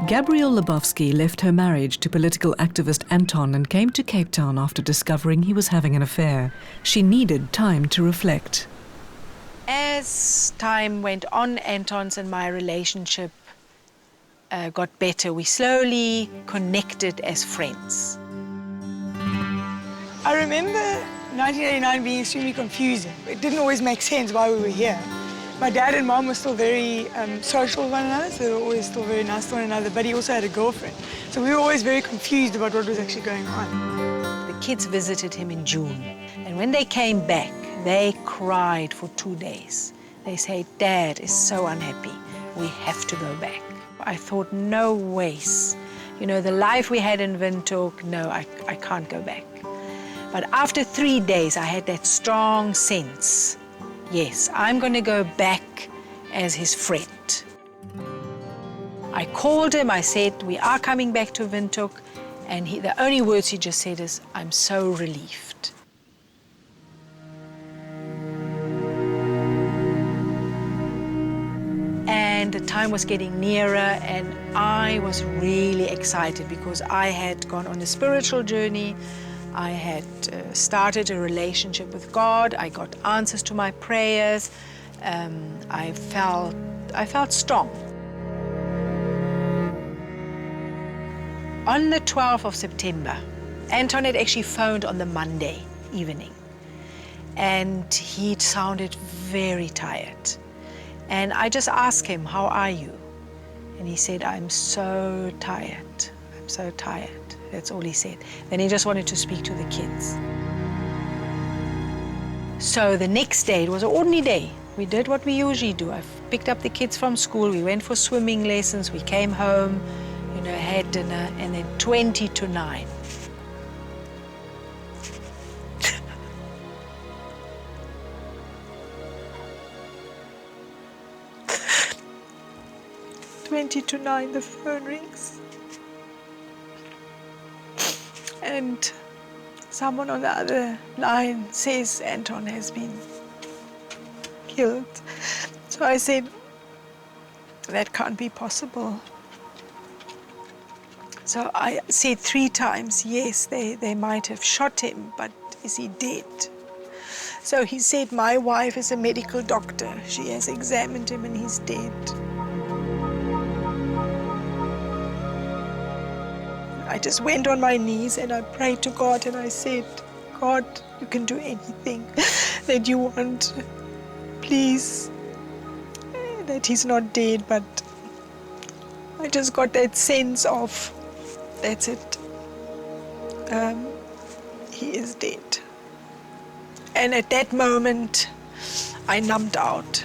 Gabrielle Lubowski left her marriage to political activist Anton and came to Cape Town after discovering he was having an affair. She needed time to reflect. As time went on, Anton's and my relationship got better. We slowly connected as friends. I remember 1989 being extremely confusing. It didn't always make sense why we were here. My dad and mom were still very social with one another, so they were always still very nice to one another, but he also had a girlfriend. So we were always very confused about what was actually going on. The kids visited him in June, and when they came back, they cried for 2 days. They said, "Dad is so unhappy, we have to go back." I thought, no ways. You know, the life we had in Windhoek, no, I can't go back. But after 3 days, I had that strong sense, yes, I'm going to go back as his friend. I called him, I said, we are coming back to Windhoek, and the only words he just said is, "I'm so relieved." And the time was getting nearer, and I was really excited because I had gone on a spiritual journey. I had started a relationship with God. I got answers to my prayers. I felt strong. On the 12th of September, Anton had actually phoned on the Monday evening, and he sounded very tired. And I just asked him, "How are you?" And he said, "I'm so tired. I'm so tired." That's all he said. Then he just wanted to speak to the kids. So the next day, it was an ordinary day. We did what we usually do. I picked up the kids from school. We went for swimming lessons. We came home, you know, had dinner, and then 20 to 9. The phone rings. And someone on the other line says Anton has been killed. So I said, that can't be possible. So I said 3 times, yes, they might have shot him, but is he dead? So he said, my wife is a medical doctor. She has examined him and he's dead. I just went on my knees and I prayed to God and I said, God, you can do anything that you want. Please, that he's not dead, but I just got that sense of, that's it. He is dead. And at that moment, I numbed out.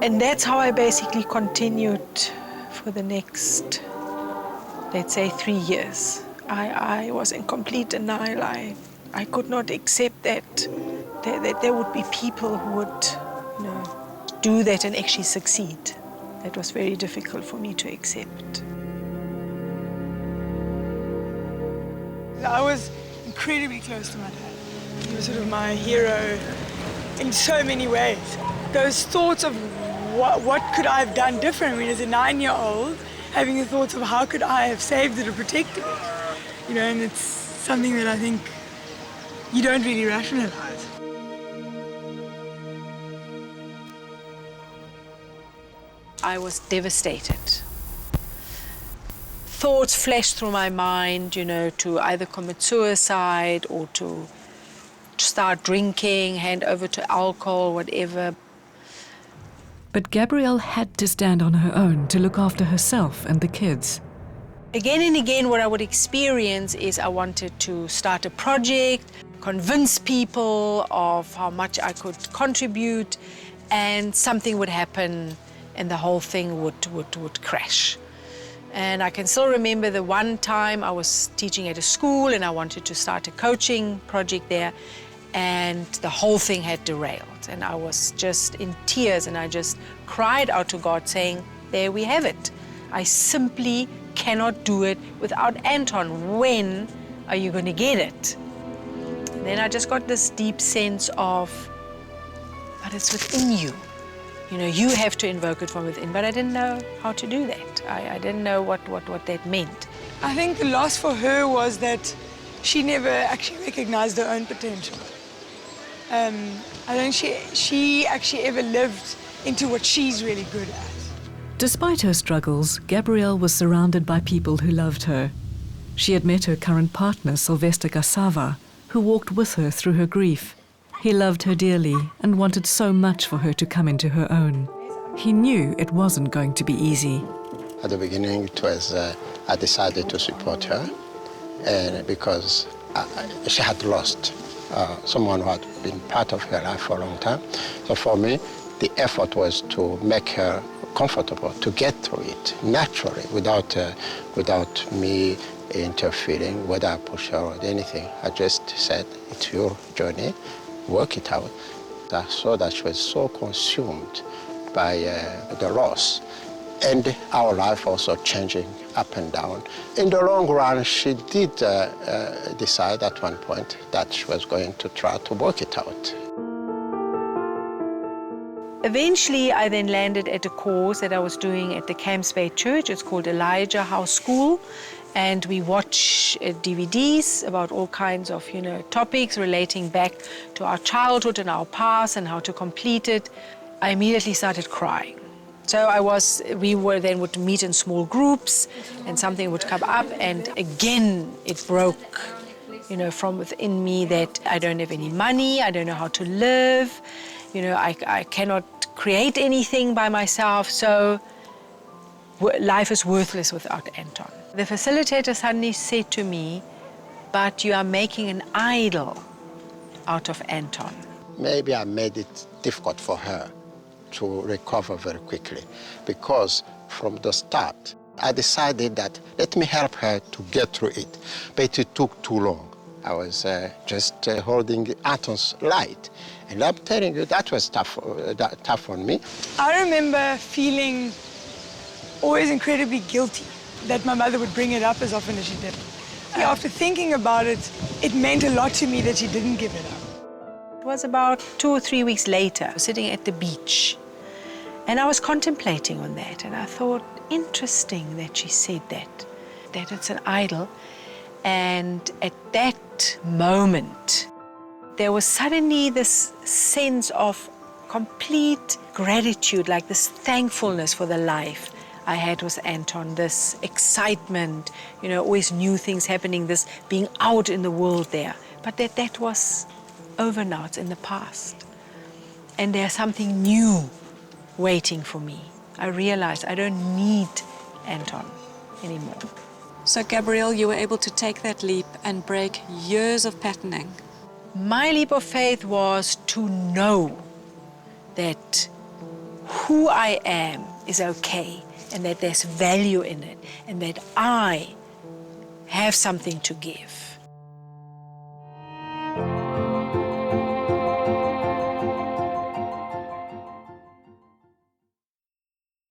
And that's how I basically continued for the next, let's say, 3 years. I was in complete denial. I could not accept that there would be people who would, you know, do that and actually succeed. That was very difficult for me to accept. I was incredibly close to my dad. He was sort of my hero in so many ways. Those thoughts of what could I have done different? I mean, as a 9-year-old, having the thoughts of how could I have saved it or protected it? You know, and it's something that I think you don't really rationalize. I was devastated. Thoughts flashed through my mind, you know, to either commit suicide or to start drinking, hand over to alcohol, whatever. But Gabrielle had to stand on her own to look after herself and the kids. Again and again, what I would experience is I wanted to start a project, convince people of how much I could contribute, and something would happen and the whole thing would crash. And I can still remember the one time I was teaching at a school and I wanted to start a coaching project there, and the whole thing had derailed. And I was just in tears and I just cried out to God saying, there we have it. I simply cannot do it without Anton. When are you going to get it? Then I just got this deep sense of, but it's within you. You know, you have to invoke it from within, but I didn't know how to do that. I didn't know what that meant. I think the loss for her was that she never actually recognized her own potential. I don't think she actually ever lived into what she's really good at. Despite her struggles, Gabrielle was surrounded by people who loved her. She had met her current partner, Sylvester Gasava, who walked with her through her grief. He loved her dearly and wanted so much for her to come into her own. He knew it wasn't going to be easy. At the beginning, it was I decided to support her, and because she had lost someone who had been part of her life for a long time. So for me, the effort was to make her comfortable, to get through it naturally, without me interfering, whether I push her or anything. I just said, it's your journey, work it out. I saw that she was so consumed by the loss, and our life also changing up and down. In the long run, she did decide at one point that she was going to try to work it out. Eventually, I then landed at a course that I was doing at the Camps Bay Church. It's called Elijah House School. And we watch DVDs about all kinds of, topics relating back to our childhood and our past and how to complete it. I immediately started crying. So we would meet in small groups and something would come up, and again it broke, from within me that I don't have any money, I don't know how to live, I cannot create anything by myself, so life is worthless without Anton. The facilitator suddenly said to me, but you are making an idol out of Anton. Maybe I made it difficult for her to recover very quickly, because from the start, I decided that let me help her to get through it, but it took too long. I was just holding Anton's light, and I'm telling you, that was tough on me. I remember feeling always incredibly guilty that my mother would bring it up as often as she did. After thinking about it, it meant a lot to me that she didn't give it up. It was about 2 or 3 weeks later, sitting at the beach, and I was contemplating on that, and I thought, interesting that she said that it's an idol. And at that moment, there was suddenly this sense of complete gratitude, like this thankfulness for the life I had with Anton, this excitement, always new things happening, this being out in the world there. But that was over now, it's in the past. And there's something new waiting for me. I realized I don't need Anton anymore. So, Gabrielle, you were able to take that leap and break years of patterning. My leap of faith was to know that who I am is okay, and that there's value in it, and that I have something to give.